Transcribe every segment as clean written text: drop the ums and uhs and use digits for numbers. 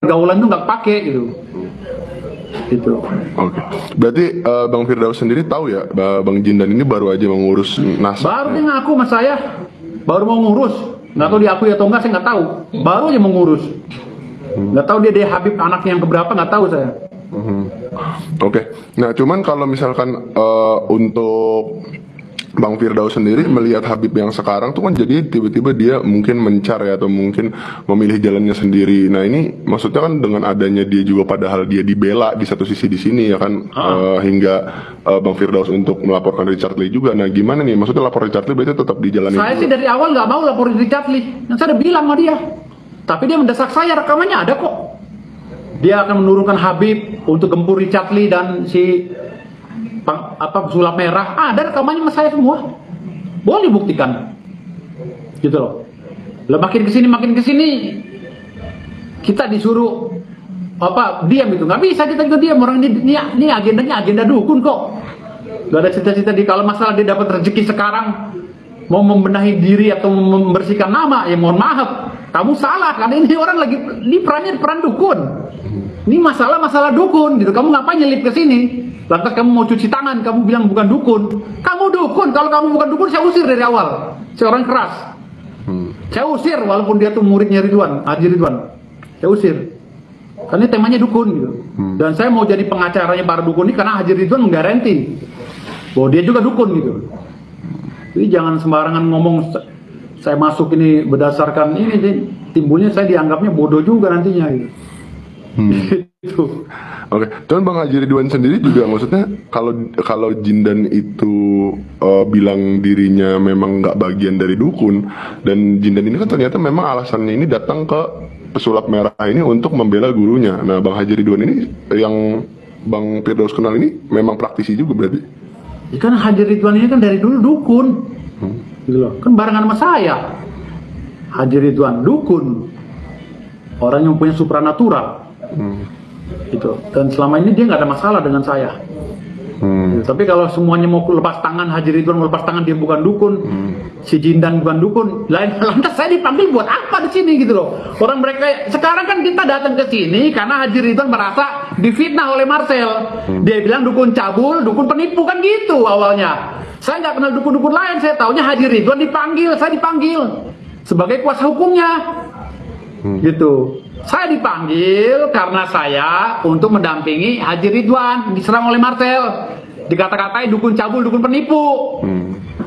pergaulan tuh nggak pakai gitu. Gitu. Oke. Berarti Bang Firdaus sendiri tahu ya, Bang Jindan ini baru aja mengurus nasab. Baru dia ngaku sama saya, baru mau ngurus. Nggak tahu diakui atau enggak, saya nggak tahu. Baru aja mau ngurus. Nggak tahu dia Habib anaknya yang keberapa, nggak tahu saya. Oke. Nah, cuman kalau misalkan untuk Bang Firdaus sendiri melihat Habib yang sekarang tuh kan jadi tiba-tiba dia mungkin mencar ya, atau mungkin memilih jalannya sendiri. Nah ini maksudnya kan dengan adanya dia juga padahal dia dibela di satu sisi di sini ya kan, hingga Bang Firdaus untuk melaporkan Richard Lee juga. Nah gimana nih, maksudnya lapor Richard Lee berarti tetap dijalani? Saya sih dari awal nggak mau laporin Richard Lee. Yang saya udah bilang sama dia. Tapi dia mendesak saya, rekamannya ada kok. Dia akan menurunkan Habib untuk gempur Richard Lee dan si sulap merah. Ada rekamannya sama saya semua. Boleh buktikan. Gitu loh. Lah makin kesini kita disuruh diam itu. Nggak bisa kita juga diam. Orang ini agendanya agenda dukun kok. Gak ada cita-cita kalau masalah dia dapat rezeki sekarang mau membenahi diri atau membersihkan nama, ya mohon maaf, kamu salah karena ini orang lagi perannya peran dukun. Ini masalah dukun gitu. Kamu ngapain nyelip ke sini? Lantas kamu mau cuci tangan, kamu bilang bukan dukun. Kamu dukun. Kalau kamu bukan dukun, saya usir dari awal. Saya orang keras. Saya usir walaupun dia tuh muridnya Haji Ridwan. Saya usir. Karena temanya dukun gitu. Dan saya mau jadi pengacaranya para dukun ini karena Haji Ridwan menggaranti bahwa dia juga dukun gitu. Jadi jangan sembarangan ngomong saya masuk ini berdasarkan ini, timbulnya saya dianggapnya bodoh juga nantinya gitu. Gitu. Oke, cuman Bang Haji Ridwan sendiri juga maksudnya kalau Jindan itu bilang dirinya memang nggak bagian dari dukun, dan Jindan ini kan ternyata memang alasannya ini datang ke pesulap merah ini untuk membela gurunya. Nah, Bang Haji Ridwan ini yang Bang Firdaus kenal ini memang praktisi juga berarti? Ya kan Haji Ridwan ini kan dari dulu dukun, gitu loh. Kan barengan sama saya. Haji Ridwan dukun, orang yang punya supranatural. Gitu. Dan selama ini dia nggak ada masalah dengan saya. Gitu. Tapi kalau semuanya mau lepas tangan, Haji Ridwan mau lepas tangan, dia bukan dukun, si Jindan bukan dukun, lantas saya dipanggil buat apa di sini gitu loh. Orang mereka sekarang kan kita datang ke sini karena Haji Ridwan merasa difitnah oleh Marcel. Dia bilang dukun cabul, dukun penipu kan gitu awalnya. Saya nggak kenal dukun-dukun lain, saya taunya Haji Ridwan dipanggil, saya dipanggil sebagai kuasa hukumnya. Gitu. Saya dipanggil karena saya untuk mendampingi Haji Ridwan diserang oleh Marcel, dikata-katai dukun cabul, dukun penipu,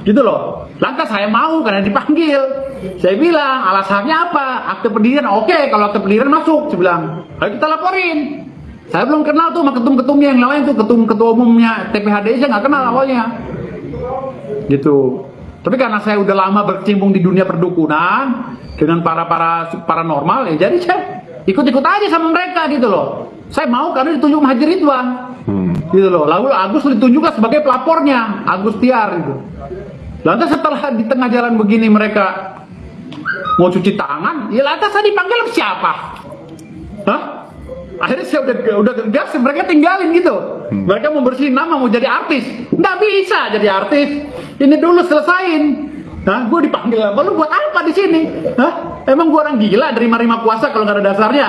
gitu loh. Lantas saya mau karena dipanggil. Saya bilang alasannya apa? Akte pendirian, oke, kalau akte pendirian masuk. Saya bilang, ayo kita laporin. Saya belum kenal tuh sama ketum-ketumnya yang lain tuh, ketua umumnya TPHDI saya nggak kenal awalnya, gitu. Tapi karena saya udah lama berkecimpung di dunia perdukunan dengan para paranormal, ya jadi saya ikut-ikut aja sama mereka gitu loh. Saya mau karena ditunjuk Haji Ridwan, gitu loh. Lalu Agus ditunjukkan sebagai pelapornya, Agus Tiar gitu. Lantas setelah di tengah jalan begini mereka mau cuci tangan, ya lantas saya dipanggil siapa? Hah? Akhirnya saya udah gas, mereka tinggalin gitu. Mereka mau bersihin nama, mau jadi artis. Nggak bisa jadi artis. Ini dulu selesain. Nah, gue dipanggil apa? Lu buat apa di sini? Hah? Emang gue orang gila nerima puasa kalau nggak ada dasarnya?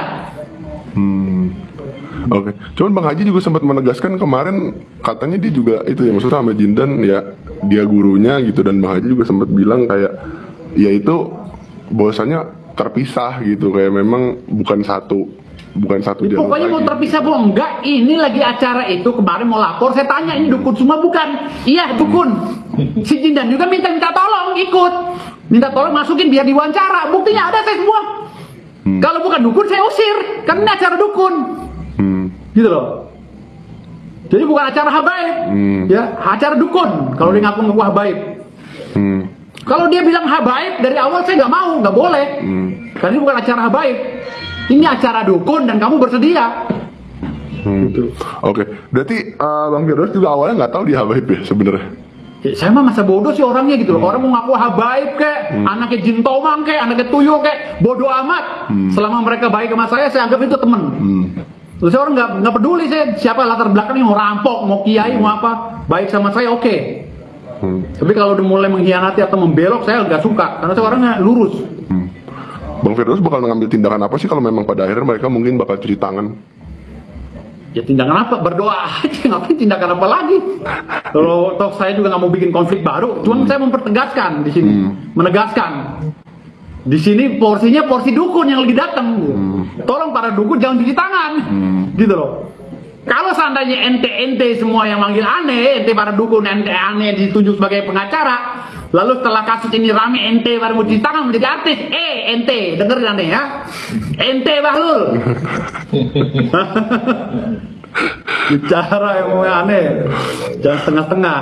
Oke. Cuman Bang Haji juga sempat menegaskan kemarin, katanya dia juga itu ya, maksudnya sama Jindan ya dia gurunya gitu, dan Bang Haji juga sempat bilang kayak ya itu bahwasanya terpisah gitu, kayak memang bukan satu jalur. Pokoknya mau terpisah bohong enggak, ini lagi acara itu kemarin mau lapor, saya tanya ini dukun semua bukan? Iya dukun. Si Jindan juga minta tolong ikut, minta tolong masukin biar diwawancara, buktinya ada saya semua. Kalau bukan dukun saya usir, kan ini acara dukun, gitu loh. Jadi bukan acara habaib, ya acara dukun. Kalau dia ngaku habaib, kalau dia bilang habaib dari awal saya nggak mau, nggak boleh, karena ini bukan acara habaib. Ini acara dukun dan kamu bersedia. Gitu. Oke, berarti Bang Firdaus juga awalnya nggak tahu dia habaib ya sebenarnya. Ya, saya mah masa bodoh sih orangnya gitu loh. Orang mau ngaku habaib kek, anaknya Jin Tomang kek, anaknya Tuyul kek, bodoh amat. Selama mereka baik sama saya anggap itu temen. Terus saya orang nggak peduli saya siapa latar belakangnya, mau rampok, mau kiai, mau apa, baik sama saya oke. Tapi kalau udah mulai mengkhianati atau membelok saya nggak suka, karena saya orangnya lurus. Bang Firdaus bakal mengambil tindakan apa sih kalau memang pada akhirnya mereka mungkin bakal cuci tangan? Ya tindakan apa? Berdoa aja, ngapain tindakan apa lagi? Kalau toh saya juga nggak mau bikin konflik baru, cuma saya mempertegaskan di sini, menegaskan. Di sini porsinya porsi dukun yang lagi datang. Tolong para dukun jangan cuci tangan, gitu loh. Kalau seandainya ente semua yang manggil aneh, ente para dukun ente aneh ditunjuk sebagai pengacara, lalu setelah kasus ini rame ente baru mau cuci tangan menjadi artis, ente dengerin aneh ya, ente Bahlul. Bicara yang aneh, jangan setengah-setengah.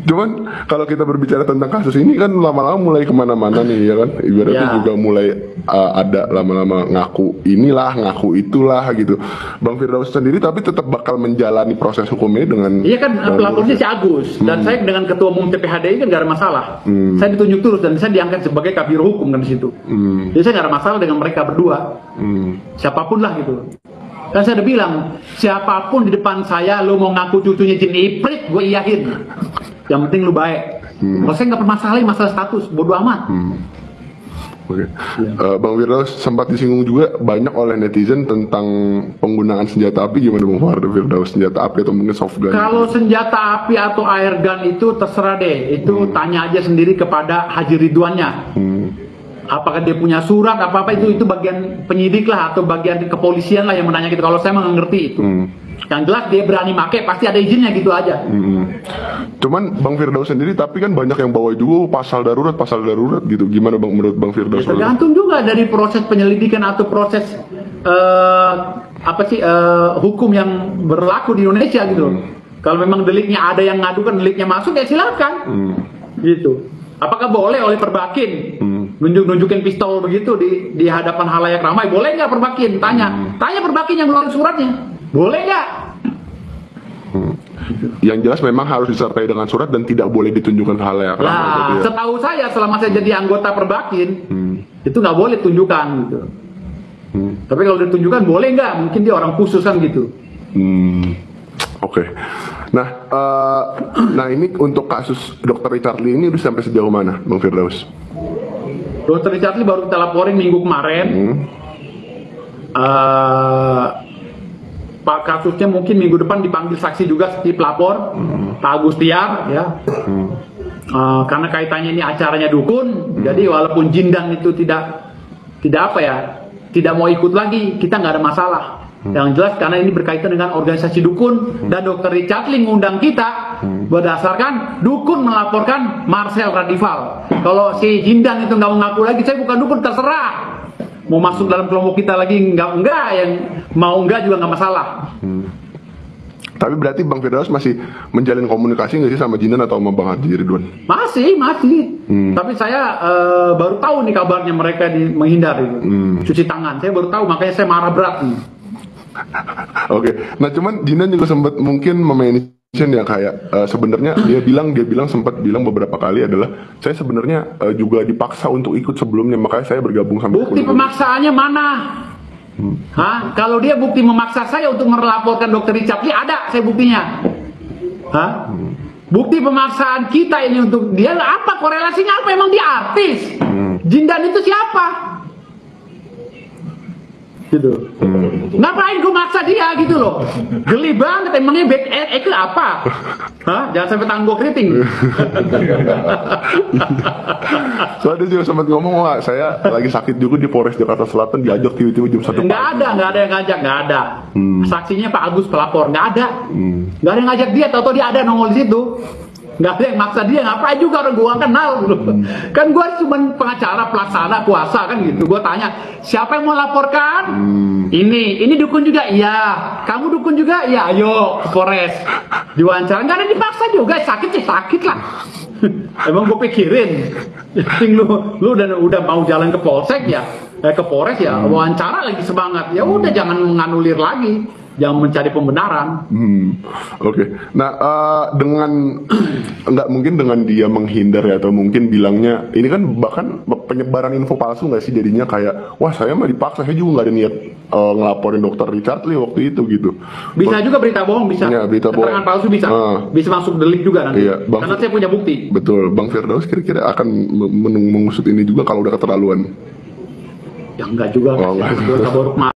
Cuman kalau kita berbicara tentang kasus ini kan lama-lama mulai kemana-mana nih ya kan, ibaratnya juga mulai ada lama-lama ngaku inilah, ngaku itulah gitu. Bang Firdaus sendiri tapi tetap bakal menjalani proses hukum ini dengan. Iya kan, pelapornya si Agus dan saya dengan ketua umum TPHDI kan gak ada masalah. Saya ditunjuk terus dan saya diangkat sebagai kabir hukum kan di situ. Jadi saya gak ada masalah dengan mereka berdua. Siapapun lah gitu. Kan saya udah bilang, siapapun di depan saya, lu mau ngaku cucunya jin iprit, gue iyahin. Yang penting lu baik. Kalau saya nggak permasalahin masalah status, bodo amat. Oke. Bang Firdaus sempat disinggung juga banyak oleh netizen tentang penggunaan senjata api. Gimana Bang Firdaus, senjata api atau mungkin soft gun? Kalau senjata api atau air gun itu terserah deh. Itu tanya aja sendiri kepada Haji Ridwannya. Apakah dia punya surat apa-apa itu bagian penyidik lah atau bagian kepolisian lah yang menanya gitu. Kalau saya nggak ngerti itu. Yang jelas dia berani make pasti ada izinnya gitu aja. Cuman Bang Firdaus sendiri tapi kan banyak yang bawa juga pasal darurat gitu. Gimana Bang menurut Bang Firdaus? Ya, tergantung juga dari proses penyelidikan atau proses hukum yang berlaku di Indonesia gitu. Kalau memang deliknya ada yang ngadukan deliknya masuk ya silakan. Gitu. Apakah boleh oleh Perbakin nunjukin pistol begitu di hadapan halayak ramai? Boleh nggak Perbakin? Tanya Perbakin yang ngeluarin suratnya. Boleh nggak? Yang jelas memang harus disertai dengan surat dan tidak boleh ditunjukkan ke halayak ramai. Nah, setahu saya selama saya jadi anggota Perbakin itu nggak boleh tunjukkan gitu. Tapi kalau ditunjukkan boleh nggak? Mungkin dia orang khusus kan gitu. Oke. Nah ini untuk kasus Dr. Richard Lee ini udah sampai sejauh mana, Bang Firdaus? Dr. Richard Lee baru kita laporin minggu kemarin. Pak kasusnya mungkin minggu depan dipanggil saksi juga seperti pelapor, Pak Agus Tiar, ya. Karena kaitannya ini acaranya dukun, jadi walaupun Jindan itu tidak mau ikut lagi, kita nggak ada masalah. Yang jelas karena ini berkaitan dengan organisasi dukun dan Dr. Richard Lee ngundang kita berdasarkan dukun melaporkan Marcel Radival. Kalau si Jindan itu nggak mau ngaku lagi, saya bukan dukun, terserah. Mau masuk dalam kelompok kita lagi enggak, yang mau enggak juga nggak masalah. Tapi berarti Bang Firdaus masih menjalin komunikasi nggak sih sama Jindan atau sama Bang Haji Ridwan? Masih. Tapi saya baru tahu nih kabarnya mereka menghindar cuci tangan. Saya baru tahu, makanya saya marah berat nih. Oke. Nah cuman Jindan juga sempat mungkin mention ya kayak sebenarnya dia bilang sempat bilang beberapa kali adalah saya sebenarnya juga dipaksa untuk ikut sebelumnya, makanya saya bergabung sama. Bukti pemaksaannya mana? Kalau dia bukti memaksa saya untuk melaporkan Dr. Richard Lee, ada saya buktinya. Bukti pemaksaan kita ini untuk dia apa, korelasinya apa? Emang dia artis? Jindan itu siapa? Gitu. Ngapain gue maksa dia gitu loh? Geli banget, emangnya back itu apa? Jangan sampai tangan gue keriting. Soalnya dia juga sempat ngomong, wah saya lagi sakit juga di Polres Jakarta Selatan, diajak tiba-tiba jam 1 pagi. Nggak ada yang ngajak, nggak ada. Saksinya Pak Agus pelapor, nggak ada. Nggak ada yang ngajak dia, tau-tau dia ada nongol di situ. Nggak ada yang maksa dia, ngapain juga orang gua kenal gitu. Kan gua cuma pengacara pelaksana kuasa kan gitu. Gua tanya, siapa yang mau laporkan? Ini dukun juga? Iya. Kamu dukun juga? Iya. Ayo ke Polres. Diwawancara, nggak ada dipaksa juga, sakit lah. Emang gue pikirin, lu udah mau jalan ke Polsek ya, ke Polres ya, wawancara lagi semangat. Ya udah jangan menganulir lagi. Jangan mencari pembenaran. Oke. Nah, dengan nggak mungkin dengan dia menghindar ya, atau mungkin bilangnya ini kan bahkan penyebaran info palsu nggak sih jadinya kayak wah saya mah dipaksa, saya juga nggak ada niat ngelaporin Dr. Richard Lee waktu itu gitu. Bisa juga berita bohong, bisa. Ya, berita keterangan palsu bisa. Bisa masuk delik juga nanti. Iya, karena saya punya bukti. Betul. Bang Firdaus kira-kira akan mengusut ini juga kalau udah keterlaluan. Ya enggak juga, Oh, enggak. dosa buruk mah.